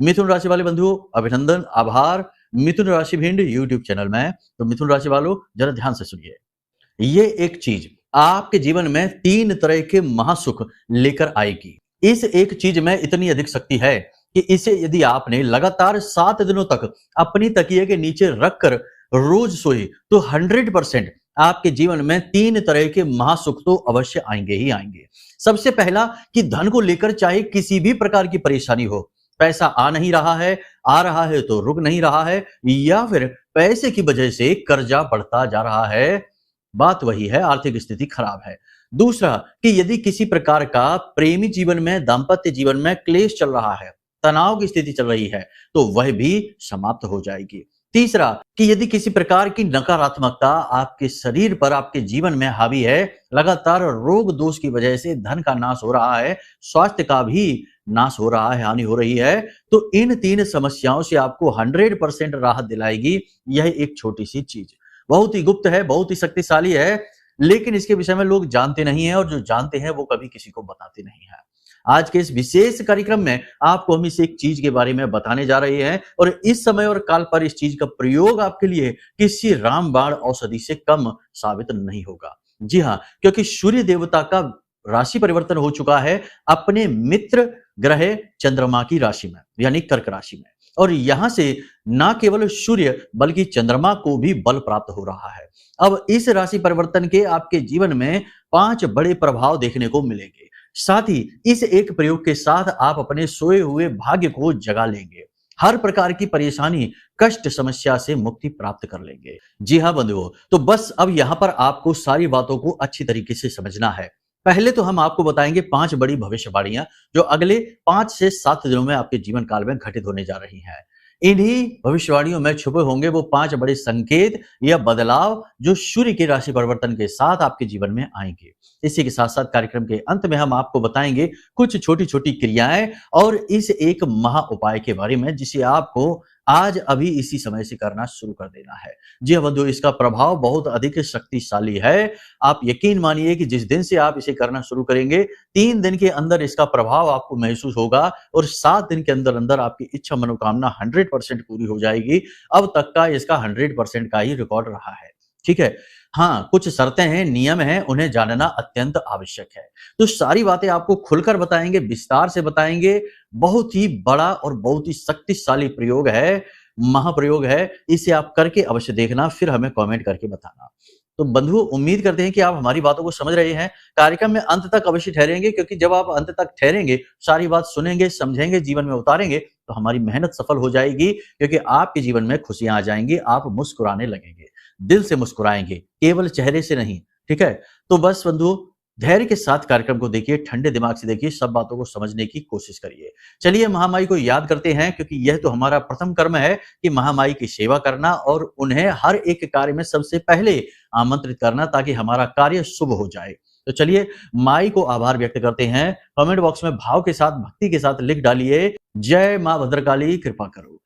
मिथुन राशि वाले बंधुओं, अभिनंदन, आभार। मिथुन राशि भिंड यूट्यूब चैनल में। तो मिथुन राशि वालों, जरा ध्यान से सुनिए। ये एक चीज आपके जीवन में 3 तरह के महासुख लेकर आएगी। इस एक चीज में इतनी अधिक शक्ति है कि इसे यदि आपने लगातार 7 दिनों तक अपनी तकिए के नीचे रखकर रोज सोए तो 100% आपके जीवन में 3 तरह के महासुख तो अवश्य आएंगे ही आएंगे। सबसे पहला कि धन को लेकर चाहे किसी भी प्रकार की परेशानी हो, पैसा आ नहीं रहा है, आ रहा है तो रुक नहीं रहा है, या फिर पैसे की वजह से कर्जा बढ़ता जा रहा है, बात वही है, आर्थिक स्थिति खराब है। दूसरा कि यदि किसी प्रकार का प्रेमी जीवन में, दाम्पत्य जीवन में क्लेश चल रहा है, तनाव की स्थिति चल रही है, तो वह भी समाप्त हो जाएगी। तीसरा कि यदि किसी प्रकार की नकारात्मकता आपके शरीर पर, आपके जीवन में हावी है, लगातार रोग दोष की वजह से धन का नाश हो रहा है, स्वास्थ्य का भी नाश हो रहा है, हानि हो रही है, तो इन 3 समस्याओं से आपको 100% राहत दिलाएगी यह एक छोटी सी चीज। बहुत ही गुप्त है, बहुत ही शक्तिशाली है, लेकिन इसके विषय में लोग जानते नहीं है, और जो जानते हैं वो कभी किसी को बताते नहीं है। आज के इस विशेष कार्यक्रम में आपको हम इस एक चीज के बारे में बताने जा रहे हैं, और इस समय और काल पर इस चीज का प्रयोग आपके लिए किसी रामबाण औषधि से कम साबित नहीं होगा। जी हाँ, क्योंकि सूर्य देवता का राशि परिवर्तन हो चुका है अपने मित्र ग्रह चंद्रमा की राशि में, यानी कर्क राशि में, और यहां से न केवल सूर्य बल्कि चंद्रमा को भी बल प्राप्त हो रहा है। अब इस राशि परिवर्तन के आपके जीवन में 5 बड़े प्रभाव देखने को मिलेंगे। साथ ही इस एक प्रयोग के साथ आप अपने सोए हुए भाग्य को जगा लेंगे, हर प्रकार की परेशानी, कष्ट, समस्या से मुक्ति प्राप्त कर लेंगे। जी हाँ बंधुओं, तो बस अब यहाँ पर आपको सारी बातों को अच्छी तरीके से समझना है। पहले तो हम आपको बताएंगे 5 बड़ी भविष्यवाणियां जो अगले 5 से 7 दिनों में आपके जीवन काल में घटित होने जा रही हैं। इन्हीं भविष्यवाणियों में छुपे होंगे वो 5 बड़े संकेत या बदलाव जो सूर्य की राशि परिवर्तन के साथ आपके जीवन में आएंगे। इसी के साथ साथ कार्यक्रम के अंत में हम आपको बताएंगे कुछ छोटी छोटी क्रियाएं और इस एक महा उपाय के बारे में जिसे आपको आज अभी इसी समय से करना शुरू कर देना है। जी हाँ बंधुओं, इसका प्रभाव बहुत अधिक शक्तिशाली है। आप यकीन मानिए कि जिस दिन से आप इसे करना शुरू करेंगे 3 दिन के अंदर इसका प्रभाव आपको महसूस होगा, और 7 दिन के अंदर अंदर आपकी इच्छा मनोकामना 100% पूरी हो जाएगी। अब तक का इसका 100% का ही रिकॉर्ड रहा है। ठीक है, हाँ कुछ शर्तें हैं, नियम हैं, उन्हें जानना अत्यंत आवश्यक है। तो सारी बातें आपको खुलकर बताएंगे, विस्तार से बताएंगे। बहुत ही बड़ा और बहुत ही शक्तिशाली प्रयोग है, महाप्रयोग है। इसे आप करके अवश्य देखना, फिर हमें कमेंट करके बताना। तो बंधुओं, उम्मीद करते हैं कि आप हमारी बातों को समझ रहे हैं। कार्यक्रम में अंत तक अवश्य ठहरेंगे, क्योंकि जब आप अंत तक ठहरेंगे, सारी बात सुनेंगे, समझेंगे, जीवन में उतारेंगे, तो हमारी मेहनत सफल हो जाएगी, क्योंकि आपके जीवन में खुशियां आ जाएंगी, आप मुस्कुराने लगेंगे, दिल से मुस्कुराएंगे, केवल चेहरे से नहीं। ठीक है, तो बस बंधुओं, धैर्य के साथ कार्यक्रम को देखिए, ठंडे दिमाग से देखिए, सब बातों को समझने की कोशिश करिए। चलिए महामाई को याद करते हैं, क्योंकि यह तो हमारा प्रथम कर्म है कि महामाई की सेवा करना और उन्हें हर एक कार्य में सबसे पहले आमंत्रित करना, ताकि हमारा कार्य शुभ हो जाए। तो चलिए माई को आभार व्यक्त करते हैं। कमेंट बॉक्स में भाव के साथ, भक्ति के साथ लिख डालिए, जय मां भद्रकाली कृपा करो।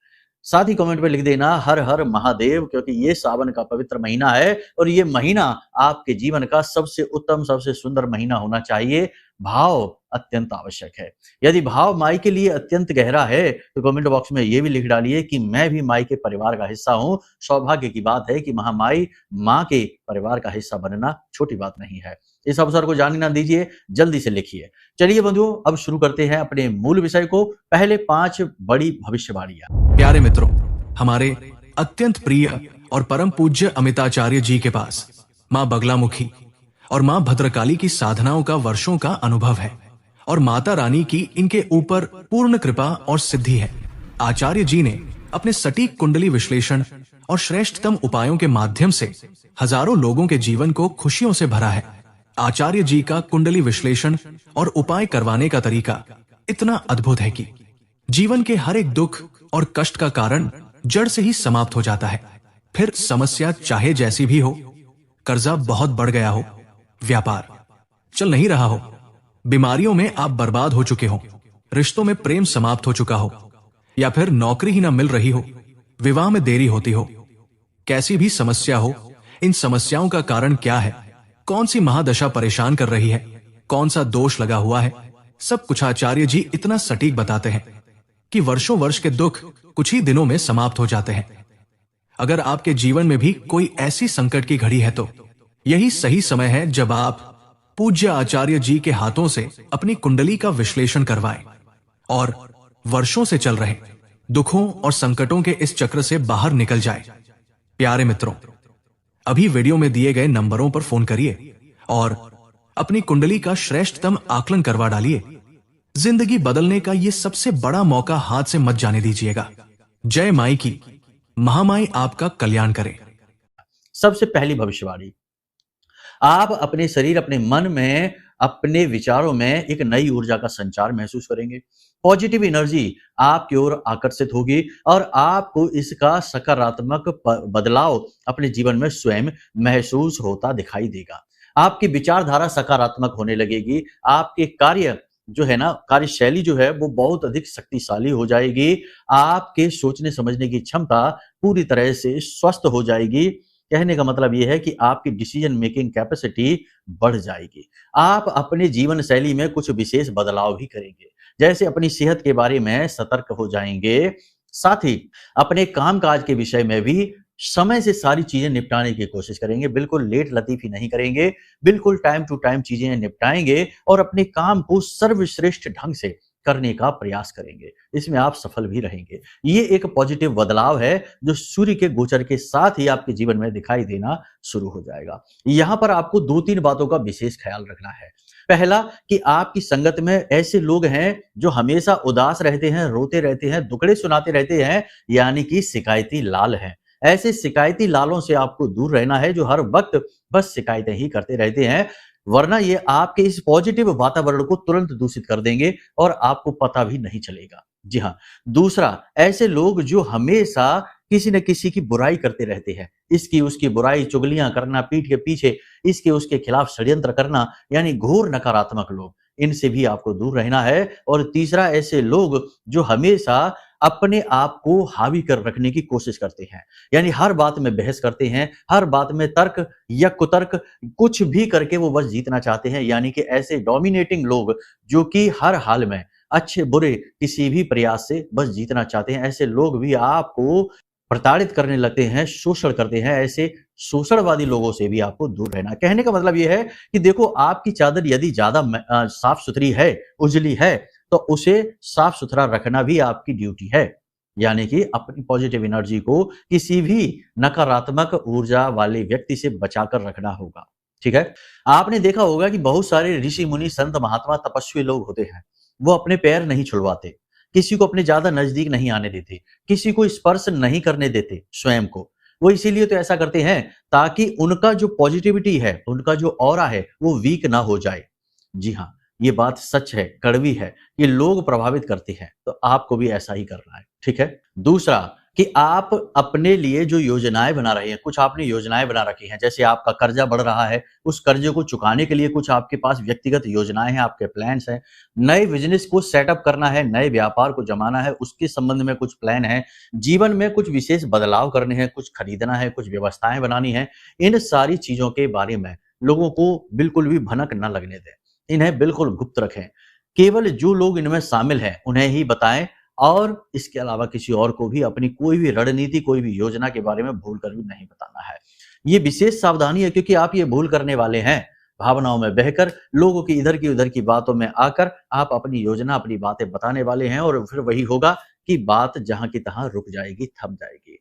साथ ही कमेंट में लिख देना हर हर महादेव, क्योंकि ये सावन का पवित्र महीना है और ये महीना आपके जीवन का सबसे उत्तम, सबसे सुंदर महीना होना चाहिए। भाव अत्यंत आवश्यक है। यदि भाव माई के लिए अत्यंत गहरा है तो कमेंट बॉक्स में ये भी लिख डालिए कि मैं भी माई के परिवार का हिस्सा हूं। सौभाग्य की बात है कि महामाई मां के परिवार का हिस्सा बनना छोटी बात नहीं है। इस अवसर को जाने ना दीजिए, जल्दी से लिखिए। चलिए बंधुओं, अब शुरू करते हैं अपने मूल विषय को। पहले 5 बड़ी भविष्यवाणियां। प्यारे मित्रों, हमारे अत्यंत प्रिय और परम पूज्य अमिताचार्य जी के पास मां बगलामुखी और मां भद्रकाली की साधनाओं का वर्षों का अनुभव है, और माता रानी की इनके ऊपर पूर्ण कृपा और सिद्धि है। आचार्य जी ने अपने सटीक कुंडली विश्लेषण और श्रेष्ठतम उपायों के माध्यम से हजारों लोगों के जीवन को खुशियों से भरा है। आचार्य जी का कुंडली विश्लेषण और उपाय करवाने का तरीका इतना अद्भुत है कि जीवन के हर एक दुख और कष्ट का कारण जड़ से ही समाप्त हो जाता है। फिर समस्या चाहे जैसी भी हो, कर्जा बहुत बढ़ गया हो, व्यापार चल नहीं रहा हो, बीमारियों में आप बर्बाद हो चुके हो, रिश्तों में प्रेम समाप्त हो चुका हो, या फिर नौकरी ही ना मिल रही हो, विवाह में देरी होती हो, कैसी भी समस्या हो, इन समस्याओं का कारण क्या है, कौन सी महादशा परेशान कर रही है, कौन सा दोष लगा हुआ है, सब कुछ आचार्य जी इतना सटीक बताते हैं। कि वर्षों वर्ष के दुख कुछ ही दिनों में समाप्त हो जाते हैं। अगर आपके जीवन में भी कोई ऐसी संकट की घड़ी है तो यही सही समय है जब आप पूज्य आचार्य जी के हाथों से अपनी कुंडली का विश्लेषण करवाएं और वर्षों से चल रहे दुखों और संकटों के इस चक्र से बाहर निकल जाए। प्यारे मित्रों, अभी वीडियो में दिए गए नंबरों पर फोन करिए और अपनी कुंडली का श्रेष्ठतम आकलन करवा डालिए। जिंदगी बदलने का यह सबसे बड़ा मौका हाथ से मत जाने दीजिएगा। जय माई की, महामाई आपका कल्याण करे। सबसे पहली भविष्यवाणी, आप अपने शरीर, अपने मन में, अपने विचारों में एक नई ऊर्जा का संचार महसूस करेंगे। पॉजिटिव एनर्जी आपकी ओर आकर्षित होगी और आपको इसका सकारात्मक बदलाव अपने जीवन में स्वयं महसूस होता दिखाई देगा। आपकी विचारधारा सकारात्मक होने लगेगी। आपके कार्य जो है ना, कार्यशैली जो है वो बहुत अधिक शक्तिशाली हो जाएगी। आपके सोचने समझने की क्षमता पूरी तरह से स्वस्थ हो जाएगी। कहने का मतलब यह है कि आपकी डिसीजन मेकिंग कैपेसिटी बढ़ जाएगी। आप अपने जीवन शैली में कुछ विशेष बदलाव भी करेंगे, जैसे अपनी सेहत के बारे में सतर्क हो जाएंगे। साथ ही अपने कामकाज के विषय में भी समय से सारी चीजें निपटाने की कोशिश करेंगे। बिल्कुल लेट लतीफी नहीं करेंगे, बिल्कुल टाइम टू टाइम चीजें निपटाएंगे और अपने काम को सर्वश्रेष्ठ ढंग से करने का प्रयास करेंगे। इसमें आप सफल भी रहेंगे। ये एक पॉजिटिव बदलाव है जो सूर्य के गोचर के साथ ही आपके जीवन में दिखाई देना शुरू हो जाएगा। यहाँ पर आपको 2-3 बातों का विशेष ख्याल रखना है। पहला, कि आपकी संगत में ऐसे लोग हैं जो हमेशा उदास रहते हैं, रोते रहते हैं, दुखड़े सुनाते रहते हैं, यानी कि शिकायती लाल हैं। ऐसे शिकायती लालों से आपको दूर रहना है जो हर वक्त बस शिकायतें ही करते रहते हैं, वरना ये आपके इस पॉजिटिव वातावरण को तुरंत दूषित कर देंगे और आपको पता भी नहीं चलेगा। जी हाँ। दूसरा, ऐसे लोग जो हमेशा किसी न किसी की बुराई करते रहते हैं, इसकी उसकी बुराई, चुगलियां करना, पीठ के पीछे इसके उसके खिलाफ षड्यंत्र करना, यानी घोर नकारात्मक लोग, इनसे भी आपको दूर रहना है। और तीसरा, ऐसे लोग जो हमेशा अपने आप को हावी कर रखने की कोशिश करते हैं, यानी हर बात में बहस करते हैं, हर बात में तर्क या कुतर्क कुछ भी करके वो बस जीतना चाहते हैं, यानी कि ऐसे डोमिनेटिंग लोग जो कि हर हाल में अच्छे बुरे किसी भी प्रयास से बस जीतना चाहते हैं, ऐसे लोग भी आपको प्रताड़ित करने लगते हैं, शोषण करते हैं। ऐसे शोषणवादी लोगों से भी आपको दूर रहना है। कहने का मतलब यह है कि देखो, आपकी चादर यदि ज्यादा साफ सुथरी है, उजली है, तो उसे साफ सुथरा रखना भी आपकी ड्यूटी है। यानी कि अपनी पॉजिटिव एनर्जी को किसी भी नकारात्मक ऊर्जा वाले व्यक्ति से बचाकर रखना होगा। ठीक है। आपने देखा होगा कि बहुत सारे ऋषि मुनि, संत, महात्मा, तपस्वी लोग होते हैं, वो अपने पैर नहीं छुड़वाते, किसी को अपने ज्यादा नजदीक नहीं आने देते, किसी को स्पर्श नहीं करने देते स्वयं को। वो इसीलिए तो ऐसा करते हैं ताकि उनका जो पॉजिटिविटी है, उनका जो ऑरा है, वो वीक ना हो जाए। जी हाँ, ये बात सच है, कड़वी है, ये लोग प्रभावित करते हैं, तो आपको भी ऐसा ही करना है। ठीक है। दूसरा, कि आप अपने लिए जो योजनाएं बना रहे हैं, कुछ आपने योजनाएं बना रखी हैं, जैसे आपका कर्जा बढ़ रहा है, उस कर्जे को चुकाने के लिए कुछ आपके पास व्यक्तिगत योजनाएं हैं, आपके प्लान्स हैं। नए बिजनेस को सेटअप करना है, नए व्यापार को जमाना है, उसके संबंध में कुछ प्लान है। जीवन में कुछ विशेष बदलाव करने हैं, कुछ खरीदना है, कुछ व्यवस्थाएं बनानी है। इन सारी चीजों के बारे में लोगों को बिल्कुल भी भनक न लगने दें, इन्हें बिल्कुल गुप्त रखें। केवल जो लोग इनमें शामिल हैं उन्हें ही बताएं और इसके अलावा किसी और को भी अपनी कोई भी रणनीति, कोई भी योजना के बारे में भूल कर भी नहीं बताना है। ये विशेष सावधानी है क्योंकि आप ये भूल करने वाले हैं। भावनाओं में बहकर, लोगों की इधर की उधर की बातों में आकर आप अपनी योजना, अपनी बातें बताने वाले हैं और फिर वही होगा कि बात जहां की तहां रुक जाएगी, थम जाएगी।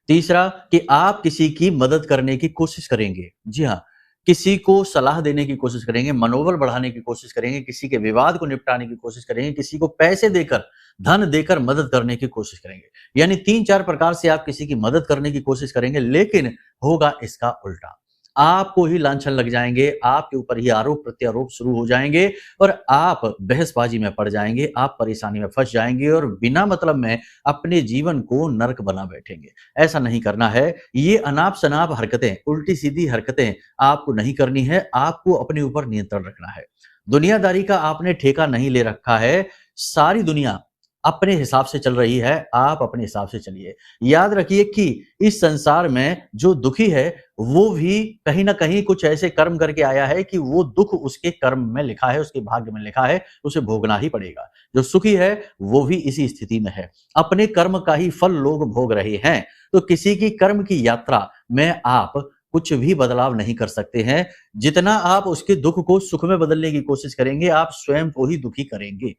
तीसरा, कि आप किसी की मदद करने की कोशिश करेंगे। जी हाँ, किसी को सलाह देने की कोशिश करेंगे, मनोबल बढ़ाने की कोशिश करेंगे, किसी के विवाद को निपटाने की कोशिश करेंगे, किसी को पैसे देकर, धन देकर मदद करने की कोशिश करेंगे। यानी 3-4 प्रकार से आप किसी की मदद करने की कोशिश करेंगे, लेकिन होगा इसका उल्टा। आपको ही लांछन लग जाएंगे, आपके ऊपर ही आरोप प्रत्यारोप शुरू हो जाएंगे और आप बहसबाजी में पड़ जाएंगे, आप परेशानी में फंस जाएंगे और बिना मतलब में अपने जीवन को नरक बना बैठेंगे। ऐसा नहीं करना है। ये अनाप शनाप हरकतें, उल्टी सीधी हरकतें आपको नहीं करनी है। आपको अपने ऊपर नियंत्रण रखना है। दुनियादारी का आपने ठेका नहीं ले रखा है। सारी दुनिया अपने हिसाब से चल रही है, आप अपने हिसाब से चलिए। याद रखिए कि इस संसार में जो दुखी है, वो भी कहीं न कहीं कुछ ऐसे कर्म करके आया है कि वो दुःख उसके कर्म में लिखा है, उसके भाग्य में लिखा है, उसे भोगना ही पड़ेगा। जो सुखी है, वो भी इसी स्थिति में है। अपने कर्म का ही फल लोग भोग रहे हैं, तो किसी की कर्म की यात्रा में आप कुछ भी बदलाव नहीं कर सकते हैं। जितना आप उसके दुःख को सुख में बदलने की कोशिश करेंगे, आप स्वयं को ही दुखी करेंगे।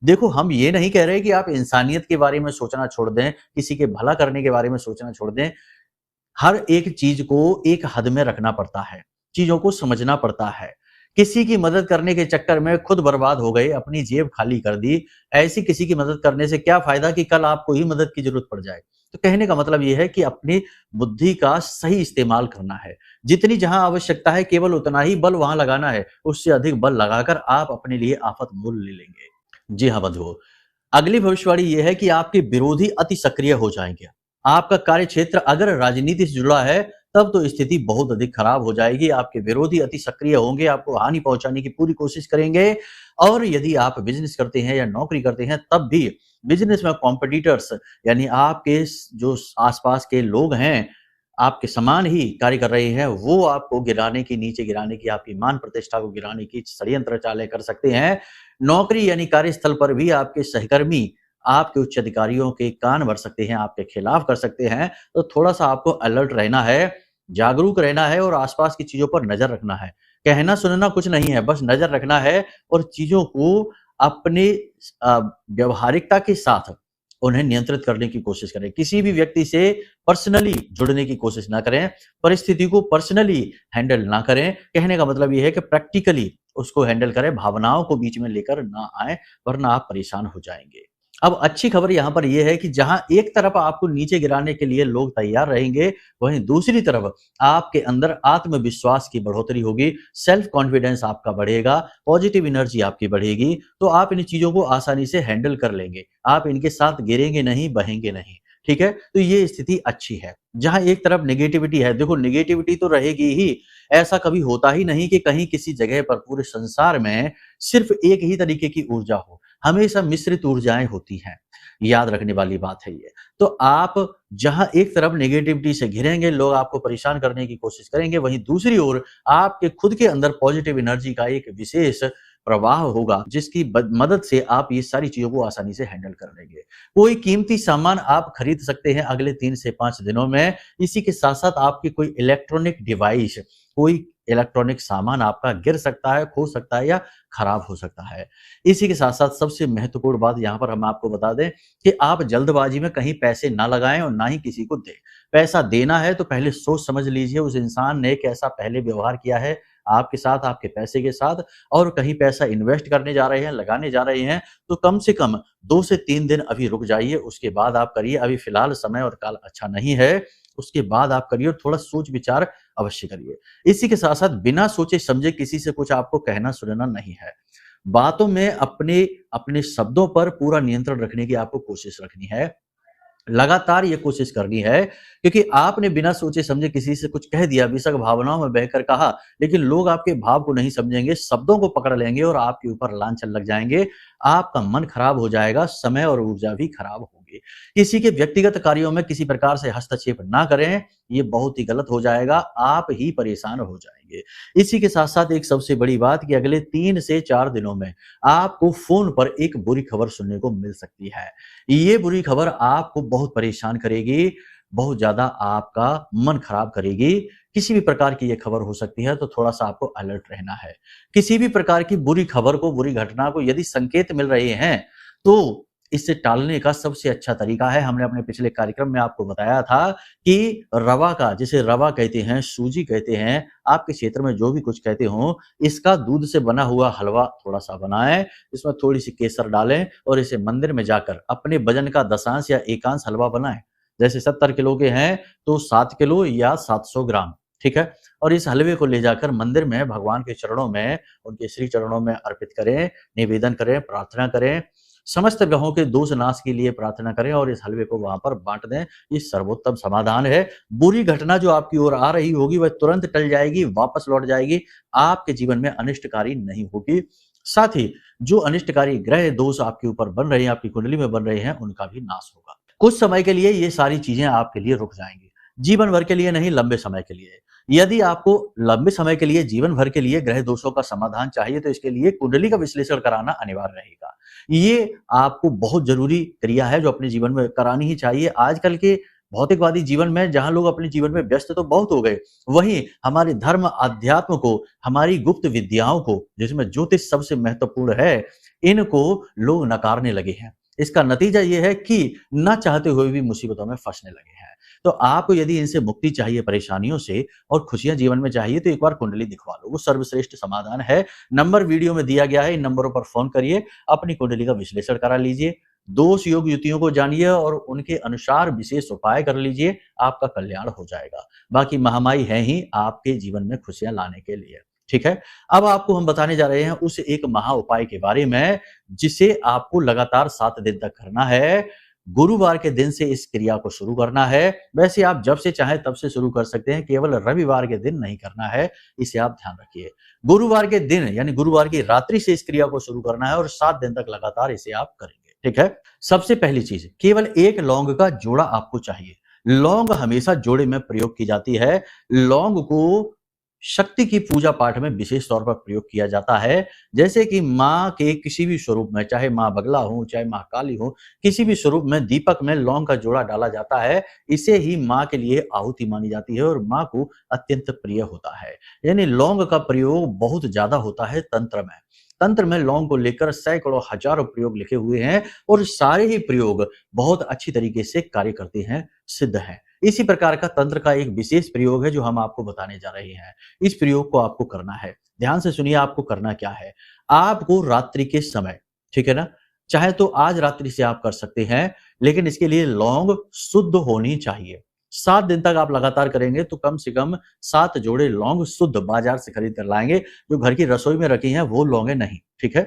देखो, हम ये नहीं कह रहे कि आप इंसानियत के बारे में सोचना छोड़ दें, किसी के भला करने के बारे में सोचना छोड़ दें। हर एक चीज़ को एक हद में रखना पड़ता है, चीज़ों को समझना पड़ता है। किसी की मदद करने के चक्कर में खुद बर्बाद हो गए, अपनी जेब खाली कर दी, ऐसी किसी की मदद करने से क्या फ़ायदा कि कल आपको ही मदद की ज़रूरत पड़ जाए। तो कहने का मतलब ये है कि अपनी बुद्धि का सही इस्तेमाल करना है। जितनी जहाँ आवश्यकता है केवल उतना ही बल वहाँ लगाना है, उससे अधिक बल लगाकर आप अपने लिए आफ़त मोल ले लेंगे। जी हाँ, बंधुओं। अगली भविष्यवाणी ये है कि आपके विरोधी अति सक्रिय हो जाएँगे। आपका कार्यक्षेत्र अगर राजनीति से जुड़ा है, तब तो स्थिति बहुत अधिक खराब हो जाएगी। आपके विरोधी अति सक्रिय होंगे, आपको हानि पहुँचाने की पूरी कोशिश करेंगे और यदि आप बिज़नेस करते हैं या नौकरी करते हैं, तब भी बिज़नेस में कॉम्पिटिटर्स यानी आपके जो आस-पास के लोग हैं, आपके समान ही कार्य कर रहे हैं, वो आपको गिराने की, नीचे गिराने की, आपकी मान प्रतिष्ठा को गिराने की षड्यंत्र चालें कर सकते हैं। नौकरी यानी कार्यस्थल पर भी आपके सहकर्मी आपके उच्च अधिकारियों के कान भर सकते हैं, आपके खिलाफ कर सकते हैं, तो थोड़ा-सा आपको अलर्ट रहना है, जागरूक रहना है और आस-पास की चीज़ों पर नज़र रखना है। कहना-सुनना कुछ नहीं है, बस नज़र रखना है और चीज़ों को अपने व्यावहारिकता के साथ उन्हें नियंत्रित करने की कोशिश करें। किसी भी व्यक्ति से पर्सनली जुड़ने की कोशिश ना करें, परिस्थिति को पर्सनली हैंडल ना करें। कहने का मतलब ये है कि प्रैक्टिकली उसको हैंडल करें, भावनाओं को बीच में लेकर ना आएँ, वरना आप परेशान हो जाएँगे। अब अच्छी खबर यहाँ पर ये है कि जहाँ एक तरफ आपको नीचे गिराने के लिए लोग तैयार रहेंगे, वहीं दूसरी तरफ आपके अंदर आत्मविश्वास की बढ़ोतरी होगी, सेल्फ कॉन्फिडेंस आपका बढ़ेगा, पॉजिटिव एनर्जी आपकी बढ़ेगी, तो आप इन चीज़ों को आसानी से हैंडल कर लेंगे। आप इनके साथ गिरेंगे नहीं, बहेंगे नहीं। ठीक है? तो ये स्थिति अच्छी है। जहाँ एक तरफ नेगेटिविटी है, देखो नेगेटिविटी तो रहेगी ही, ऐसा कभी होता ही नहीं कि कहीं किसी जगह पर पूरे संसार में सिर्फ़ एक ही तरीके की ऊर्जा हो। हमेशा मिश्रित ऊर्जाएँ होती हैं, याद रखने वाली बात है ये। तो आप जहाँ एक तरफ नेगेटिविटी से घिरेंगे, लोग आपको परेशान करने की कोशिश करेंगे, वहीं दूसरी ओर आपके खुद के अंदर पॉजिटिव एनर्जी का एक विशेष प्रवाह होगा, जिसकी मदद से आप ये सारी चीज़ों को आसानी से हैंडल कर लेंगे। कोई कीमती सामान आप खरीद सकते हैं अगले 3 से 5 दिनों में। इसी के साथ-साथ आपकी कोई इलेक्ट्रॉनिक डिवाइस, कोई इलेक्ट्रॉनिक सामान आपका गिर सकता है, खो सकता है या खराब हो सकता है। इसी के साथ-साथ सबसे महत्वपूर्ण बात यहाँ पर हम आपको बता दें कि आप जल्दबाजी में कहीं पैसे ना लगाएँ और ना ही किसी को दें। पैसा देना है तो पहले सोच समझ लीजिए उस इंसान ने कैसा पहले व्यवहार किया है आपके साथ, आपके पैसे के साथ और कहीं पैसा इन्वेस्ट करने जा रहे हैं, लगाने जा रहे हैं, तो कम से कम 2 से 3 दिन अभी रुक जाइए, उसके बाद आप करिए। अभी फ़िलहाल समय और काल अच्छा नहीं है, उसके बाद आप करिए और थोड़ा सोच-विचार अवश्य करिए। इसी के साथ-साथ बिना सोचे-समझे किसी से कुछ आपको कहना-सुनना नहीं है। बातों में अपने शब्दों पर पूरा नियंत्रण रखने की आपको कोशिश रखनी है। लगातार ये कोशिश करनी है क्योंकि आपने बिना सोचे-समझे किसी से कुछ कह दिया, बेशक भावनाओं में बहकर कहा, लेकिन लोग आपके भाव को नहीं समझेंगे, शब्दों को पकड़ लेंगे और आपके ऊपर लांछन लग जाएँगे। आपका मन खराब हो जाएगा, समय और ऊर्जा भी खराब होगी। किसी के व्यक्तिगत कार्यों में किसी प्रकार से हस्तक्षेप ना करें, ये बहुत ही गलत हो जाएगा, आप ही परेशान हो जाएँगे। इसी के साथ-साथ एक सबसे बड़ी बात कि अगले 3 से 4 दिनों में आपको फ़ोन पर एक बुरी खबर सुनने को मिल सकती है। ये बुरी खबर आपको बहुत परेशान करेगी, बहुत ज़्यादा आपका मन खराब करेगी। किसी भी प्रकार की ये खबर हो सकती है, तो थोड़ा-सा आपको अलर्ट रहना है। किसी भी प्रकार की बुरी खबर को, बुरी घटना को यदि संकेत मिल रहे हैं, तो इसे टालने का सबसे अच्छा तरीका है, हमने अपने पिछले कार्यक्रम में आपको बताया था कि रवा का, जिसे रवा कहते हैं, सूजी कहते हैं, आपके क्षेत्र में जो भी कुछ कहते हों, इसका दूध से बना हुआ हलवा थोड़ा-सा बनाएँ, इसमें थोड़ी-सी केसर डालें और इसे मंदिर में जाकर अपने वज़न का दशांश या एकांश हलवा बनाएँ। जैसे 70 किलो के हैं, तो 7 किलो या 700 ग्राम, ठीक है? और इस हलवे को ले जाकर मंदिर में भगवान के चरणों में, उनके श्री चरणों में अर्पित करें, निवेदन करें, प्रार्थना करें। समस्त ग्रहों के दोष नाश के लिए प्रार्थना करें और इस हलवे को वहाँ पर बाँट दें। ये सर्वोत्तम समाधान है। बुरी घटना जो आपकी ओर आ रही होगी, वह तुरंत टल जाएगी, वापस लौट जाएगी। आपके जीवन में अनिष्टकारी नहीं होगी। साथ ही जो अनिष्टकारी ग्रह दोष आपके ऊपर बन रहे हैं, आपकी कुंडली में बन रहे हैं, उनका भी नाश होगा। कुछ समय के लिए ये सारी चीजें आपके लिए रुक जाएंगी, जीवन भर के लिए नहीं, लंबे समय के लिए। यदि आपको लंबे समय के लिए, जीवन भर के लिए ग्रह दोषों का समाधान चाहिए तो इसके लिए कुंडली का विश्लेषण कराना अनिवार्य रहेगा। ये आपको बहुत जरूरी क्रिया है जो अपने जीवन में करानी ही चाहिए। आजकल के भौतिकवादी जीवन में जहां लोग अपने जीवन में व्यस्त तो बहुत हो गए, वहीं हमारे धर्म अध्यात्म को, हमारी गुप्त विद्याओं को, जिसमें ज्योतिष सबसे महत्वपूर्ण है, इनको लोग नकारने लगे हैं। इसका नतीजा ये है कि न चाहते हुए भी मुसीबतों में फंसने लगे हैं। तो आपको यदि इनसे मुक्ति चाहिए, परेशानियों से, और खुशियां जीवन में चाहिए, तो एक बार कुंडली दिखवा लो, वो सर्वश्रेष्ठ समाधान है। नंबर वीडियो में दिया गया है, इन नंबरों पर फोन करिए, अपनी कुंडली का विश्लेषण करा लीजिए, दोष योग युतियों को जानिए और उनके अनुसार विशेष उपाय कर लीजिए, आपका कल्याण हो जाएगा। बाकी महामाई है ही आपके जीवन में खुशियां लाने के लिए। ठीक है, अब आपको हम बताने जा रहे हैं उस एक महा उपाय के बारे में जिसे आपको लगातार 7 दिन तक करना है। गुरुवार के दिन से इस क्रिया को शुरू करना है। वैसे आप जब से चाहे तब से शुरू कर सकते हैं, केवल रविवार के दिन नहीं करना है, इसे आप ध्यान रखिए। गुरुवार के दिन यानी गुरुवार की रात्रि से इस क्रिया को शुरू करना है और 7 दिन तक लगातार इसे आप करेंगे। ठीक है, सबसे पहली चीज, केवल एक लौंग का जोड़ा आपको चाहिए। लौंग हमेशा जोड़े में प्रयोग की जाती है। लौंग को शक्ति की पूजा पाठ में विशेष तौर पर प्रयोग किया जाता है। जैसे कि माँ के किसी भी स्वरूप में, चाहे माँ बगला हो, चाहे माँ काली हो, किसी भी स्वरूप में दीपक में लौंग का जोड़ा डाला जाता है। इसे ही माँ के लिए आहुति मानी जाती है और माँ को अत्यंत प्रिय होता है। यानी लौंग का प्रयोग बहुत ज्यादा होता है तंत्र में। तंत्र में लौंग को लेकर सैकड़ों हजारों प्रयोग लिखे हुए हैं और सारे ही प्रयोग बहुत अच्छी तरीके से कार्य करते हैं, सिद्ध हैं। इसी प्रकार का तंत्र का एक विशेष प्रयोग है जो हम आपको बताने जा रहे हैं। इस प्रयोग को आपको करना है, ध्यान से सुनिए। आपको करना क्या है, आपको रात्रि के समय, ठीक है ना, चाहे तो आज रात्रि से आप कर सकते हैं, लेकिन इसके लिए लौंग शुद्ध होनी चाहिए। 7 दिन तक आप लगातार करेंगे तो कम से कम 7 जोड़े लौंग शुद्ध बाजार से खरीद कर लाएंगे, जो घर की रसोई में रखी हैं वो लौंगे नहीं। ठीक है,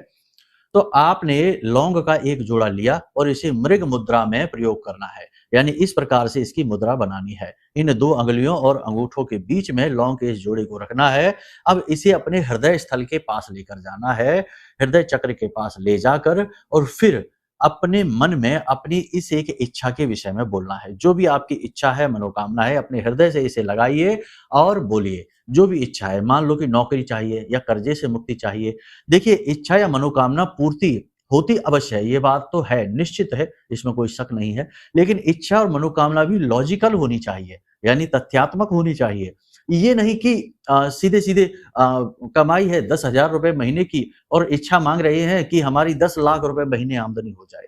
तो आपने लौंग का एक जोड़ा लिया और इसे मृग मुद्रा में प्रयोग करना है। यानी इस प्रकार से इसकी मुद्रा बनानी है। इन 2 अंगुलियों और अंगूठों के बीच में लौंग के इस जोड़े को रखना है। अब इसे अपने हृदय स्थल के पास लेकर जाना है, हृदय चक्र के पास ले जाकर, और फिर अपने मन में अपनी इस एक इच्छा के विषय में बोलना है। जो भी आपकी इच्छा है, मनोकामना है, अपने हृदय से इसे लगाइए और बोलिए। जो भी इच्छा है, मान लो कि नौकरी चाहिए या कर्जे से मुक्ति चाहिए। देखिए, इच्छा या मनोकामना पूर्ति होती अवश्य है, ये बात तो है, निश्चित है, इसमें कोई शक नहीं है। लेकिन इच्छा और मनोकामना भी लॉजिकल होनी चाहिए, यानी तथ्यात्मक होनी चाहिए। ये नहीं कि सीधे सीधे कमाई है 10,000 रुपए महीने की और इच्छा मांग रहे हैं कि हमारी 10 लाख रुपए महीने आमदनी हो जाए।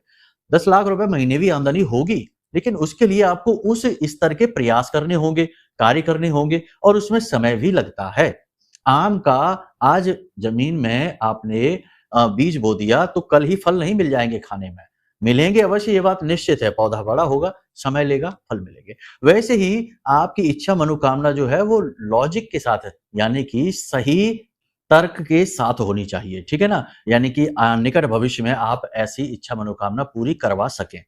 10 लाख रुपए महीने भी आमदनी होगी, लेकिन उसके लिए आपको उस स्तर के प्रयास करने होंगे, कार्य करने होंगे, और उसमें समय भी लगता है। आम का आज जमीन में आपने बीज बो दिया तो कल ही फल नहीं मिल जाएंगे खाने में, मिलेंगे अवश्य, ये बात निश्चित है। पौधा बड़ा होगा, समय लेगा, फल मिलेंगे। वैसे ही आपकी इच्छा मनोकामना जो है वो लॉजिक के साथ है, यानी कि सही तर्क के साथ होनी चाहिए। ठीक है ना, यानी कि निकट भविष्य में आप ऐसी इच्छा मनोकामना पूरी करवा सकें,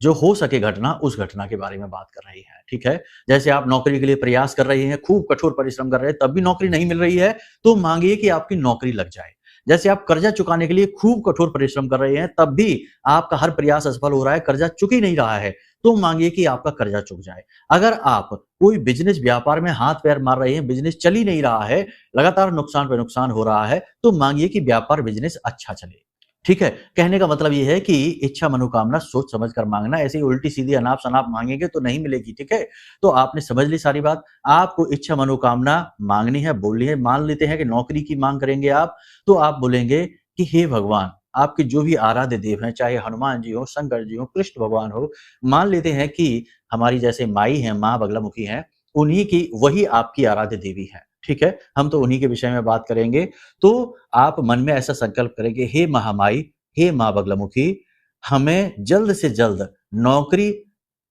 जो हो सके घटना, उस घटना के बारे में बात कर रही है। ठीक है, जैसे आप नौकरी के लिए प्रयास कर रहे हैं, खूब कठोर परिश्रम कर रहे हैं, तब भी नौकरी नहीं मिल रही है, तो मांगिए कि आपकी नौकरी लग जाए। जैसे आप कर्जा चुकाने के लिए खूब कठोर परिश्रम कर रहे हैं, तब भी आपका हर प्रयास असफल हो रहा है, कर्जा चुक ही नहीं रहा है, तो मांगिए कि आपका कर्जा चुक जाए। अगर आप कोई बिजनेस व्यापार में हाथ पैर मार रहे हैं, बिजनेस चल ही नहीं रहा है, लगातार नुकसान पे नुकसान हो रहा है, तो मांगिए कि व्यापार बिजनेस अच्छा चले। ठीक है, कहने का मतलब ये है कि इच्छा मनोकामना सोच समझ कर मांगना, ऐसे ही उल्टी सीधी अनाप शनाप मांगेंगे तो नहीं मिलेगी। ठीक है, तो आपने समझ ली सारी बात। आपको इच्छा मनोकामना मांगनी है, बोलनी है। मान लेते हैं कि नौकरी की मांग करेंगे आप, तो आप बोलेंगे कि हे भगवान, आपके जो भी आराध्य देव हैं, चाहे हनुमान जी हो, शंकर जी हो, कृष्ण भगवान हो, मान लेते हैं कि हमारी जैसे माई है, माँ बगलामुखी है, उन्हीं की, वही आपकी आराध्य देवी है। ठीक है, हम तो उन्हीं के विषय में बात करेंगे। तो आप मन में ऐसा संकल्प करेंगे, हे महामाई, हे माँ बगलामुखी, हमें जल्द से जल्द नौकरी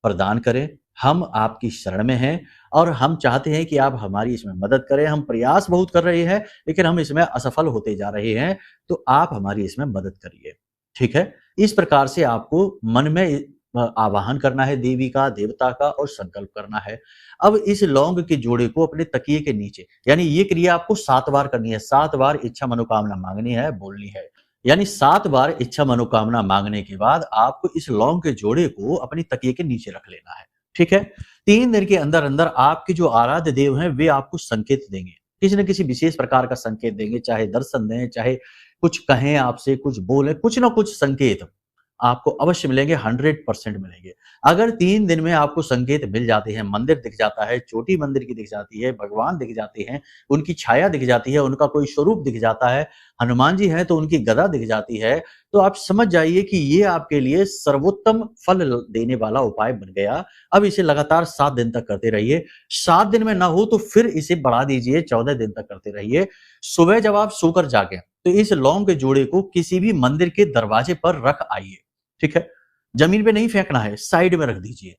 प्रदान करें। हम आपकी शरण में हैं और हम चाहते हैं कि आप हमारी इसमें मदद करें। हम प्रयास बहुत कर रहे हैं, लेकिन हम इसमें असफल होते जा रहे हैं, तो आप हमारी इसमें मदद करिए। ठीक है, इस प्रकार से आपको मन में आवाहन करना है देवी का, देवता का और संकल्प करना है। अब इस लौंग के जोड़े को अपने तकिए के नीचे, यानी ये क्रिया आपको 7 बार करनी है। 7 बार इच्छा मनोकामना मांगनी है, बोलनी है। यानी 7 बार इच्छा मनोकामना मांगने के बाद आपको इस लौंग के जोड़े को अपनी तकिए के नीचे रख लेना है। ठीक है? 3 दिन के अंदर-अंदर आपके जो आराध्य देव हैं, वे आपको संकेत देंगे। किसी न किसी विशेष प्रकार का संकेत देंगे, चाहे दर्शन दें, चाहे कुछ कहें आपसे, कुछ बोलें, कुछ ना कुछ संकेत आपको अवश्य मिलेंगे, 100% मिलेंगे। अगर 3 दिन में आपको संकेत मिल जाते हैं, मंदिर दिख जाता है, चोटी मंदिर की दिख जाती है, भगवान दिख जाते हैं, उनकी छाया दिख जाती है, उनका कोई स्वरूप दिख जाता है, हनुमान जी हैं तो उनकी गदा दिख जाती है, तो आप समझ जाइए कि ये आपके लिए सर्वोत्तम फल देने वाला उपाय बन गया। अब इसे लगातार 7 दिन तक करते रहिए। 7 दिन में ना हो तो फिर इसे बढ़ा दीजिए, 14 दिन तक करते रहिए। सुबह जब आप सोकर जागें, तो इस लौंग के जोड़े को किसी भी मंदिर के दरवाजे पर रख आइए। ठीक है? जमीन पे नहीं फेंकना है, साइड में रख दीजिए।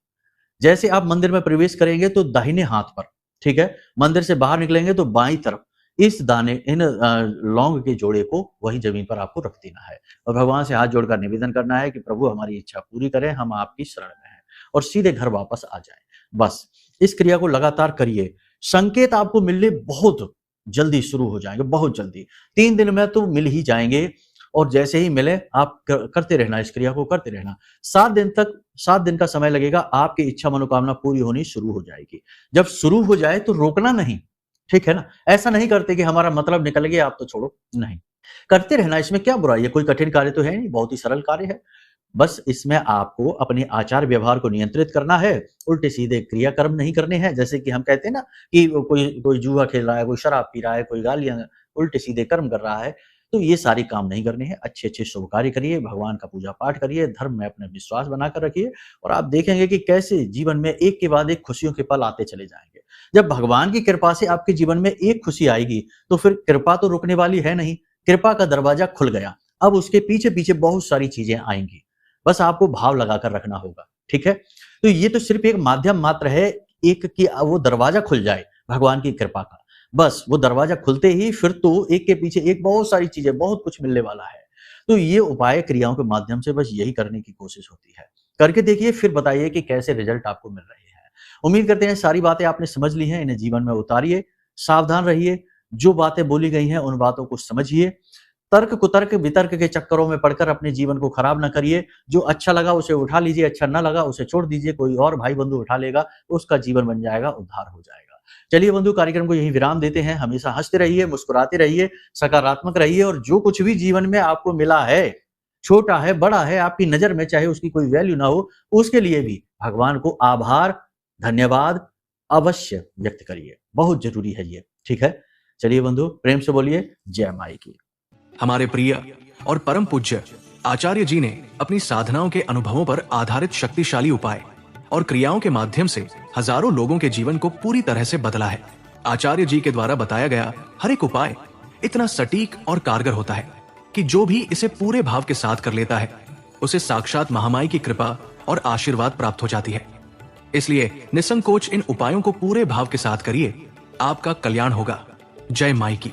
जैसे आप मंदिर में प्रवेश करेंगे तो दाहिने हाथ पर, ठीक है? मंदिर से बाहर निकलेंगे तो बाईं तरफ इस दाने इन लौंग के जोड़े को वही जमीन पर आपको रख देना है और भगवान से हाथ जोड़कर निवेदन करना है कि प्रभु हमारी इच्छा पूरी करें, हम आपकी शरण में हैं और सीधे घर वापस आ जाएं। बस इस क्रिया को लगातार करिए। संकेत आपको मिलने बहुत जल्दी शुरू हो जाएंगे, बहुत जल्दी। 3 दिन में तो मिल ही जाएंगे और जैसे ही मिले आप करते रहना, इस क्रिया को करते रहना। 7 दिन का समय लगेगा, आपकी इच्छा मनोकामना पूरी होनी शुरू हो जाएगी। जब शुरू हो जाए तो रोकना नहीं, ठीक है ना? ऐसा नहीं करते कि हमारा मतलब निकल गया आप तो छोड़ो, नहीं। करते रहना, इसमें क्या बुराई है? कोई कठिन कार्य तो है नहीं, बहुत ही सरल कार्य है। बस इसमें आपको अपने आचार व्यवहार को नियंत्रित करना है, उल्टे सीधे क्रियाकर्म नहीं करने हैं। जैसे कि हम कहते हैं ना कि कोई जुआ खेल रहा है, कोई शराब पी रहा है, कोई गालियां उल्टे सीधे कर्म कर रहा है, तो ये सारी काम नहीं करने हैं। अच्छे-अच्छे शुभ कार्य करिए, भगवान का पूजा पाठ करिए, धर्म में अपना विश्वास बनाकर रखिए और आप देखेंगे कि कैसे जीवन में एक के बाद एक खुशियों के पल आते चले जाएँगे। जब भगवान की कृपा से आपके जीवन में एक खुशी आएगी, तो फिर कृपा तो रुकने वाली है नहीं, कृपा का दरवाजा खुल गया। अब उसके पीछे-पीछे बहुत सारी चीज़ें आएँगी। बस आपको भाव लगाकर रखना होगा, ठीक है? तो ये तो सिर्फ़ एक माध्यम मात्र है, एक कि वो दरवाजा खुल जाए भगवान की कृपा का। बस वो दरवाजा खुलते ही फिर तो एक के पीछे एक बहुत सारी चीजें, बहुत कुछ मिलने वाला है। तो ये उपाय क्रियाओं के माध्यम से बस यही करने की कोशिश होती है। करके देखिए, फिर बताइए कि कैसे रिजल्ट आपको मिल रहे हैं। उम्मीद करते हैं सारी बातें आपने समझ ली हैं, इन्हें जीवन में उतारिए, सावधान रहिए, जो बातें बोली गई हैं उन बातों को समझिए। तर्क कुतर्क वितर्क के चक्करों में पड़कर अपने जीवन को खराब ना करिए। जो अच्छा लगा उसे उठा लीजिए, अच्छा ना लगा उसे छोड़ दीजिए, कोई और भाई बंधु उठा लेगा, उसका जीवन बन जाएगा, उद्धार हो जाएगा। चलिए बंधु, कार्यक्रम को यहीं विराम देते हैं। हमेशा हंसते रहिए, मुस्कुराते रहिए, सकारात्मक रहिए और जो कुछ भी जीवन में आपको मिला है, छोटा है, बड़ा है, आपकी नज़र में चाहे उसकी कोई वैल्यू ना हो, उसके लिए भी भगवान को आभार, धन्यवाद अवश्य व्यक्त करिए। बहुत ज़रूरी है ये, ठीक है? चलिए बंधु, प्रेम से बोलिए जय माई की। हमारे प्रिय और परम पूज्य आचार्य जी ने अपनी साधनाओं के अनुभवों पर आधारित शक्तिशाली उपाय और क्रियाओं के माध्यम से हजारों लोगों के जीवन को पूरी तरह से बदला है। आचार्य जी के द्वारा बताया गया हर एक उपाय इतना सटीक और कारगर होता है कि जो भी इसे पूरे भाव के साथ कर लेता है, उसे साक्षात महामाई की कृपा और आशीर्वाद प्राप्त हो जाती है। इसलिए निसंकोच इन उपायों को पूरे भाव के साथ करिए, आपका कल्याण होगा। जय माई की।